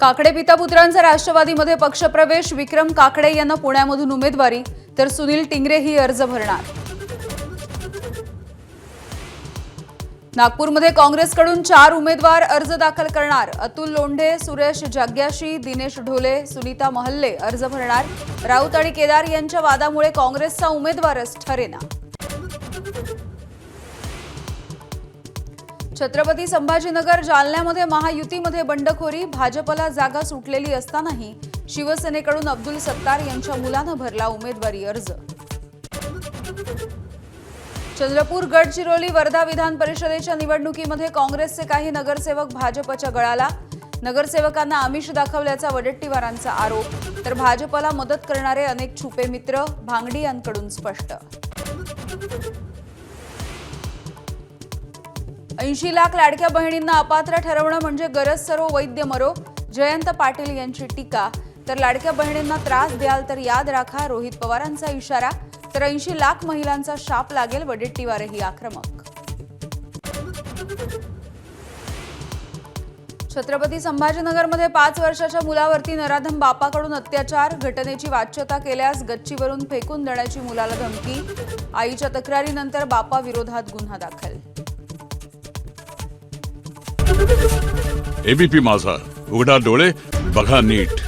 काकडे पिता पुत्रांचा राष्ट्रवादीमध्ये पक्षप्रवेश। विक्रम काकडे यांना पुण्यामधून उमेदवारी, तर सुनील टिंगरे ही अर्ज भरणार। नागपूरमध्ये काँग्रेसकडून 4 उमेदवार अर्ज दाखल करणार। अतुल लोंढे, सुरेश जाग्याशी, दिनेश ढोले, सुनीता महल्ले अर्ज भरणार। राऊत आणि केदार यांच्या वादामुळे काँग्रेसचा उमेदवारच ठरेना। छत्रपती संभाजीनगर जालन्यामध्ये महायुतीमध्ये बंडखोरी। भाजपला जागा सुटलेली असतानाही शिवसेनेकडून अब्दुल सत्तार यांच्या मुलानं भरला उमेदवारी अर्ज। चंद्रपूर, गडचिरोली, वर्धा विधान परिषदेच्या निवडणुकीमध्ये काँग्रेसचे काही नगरसेवक भाजपच्या गळाला। नगरसेवकांना आमिष दाखवल्याचा वडेट्टीवारांचा आरोप, तर भाजपला मदत करणारे अनेक छुपे मित्र भांगडी यांकडून स्पष्ट। 80 लाख लाडक्या बहिणींना अपात्र ठरवणं म्हणजे गरज सरो वैद्य मरो, जयंत पाटील यांची टीका। तर लाडक्या बहिणींना त्रास द्याल तर याद राखा, रोहित पवारांचा इशारा। तर 80 लाख महिलांचा शाप लागेल, वडेट्टीवारही आक्रमक। छत्रपती संभाजीनगरमध्ये 5 वर्षाच्या मुलावरती नराधम बापाकडून अत्याचार। घटनेची वाच्यता केल्यास गच्चीवरून फेकून देण्याची मुलाला धमकी। आईच्या तक्रारीनंतर बापाविरोधात गुन्हा दाखल। एबीपी माझा, उघडा डोळे बघा नीट।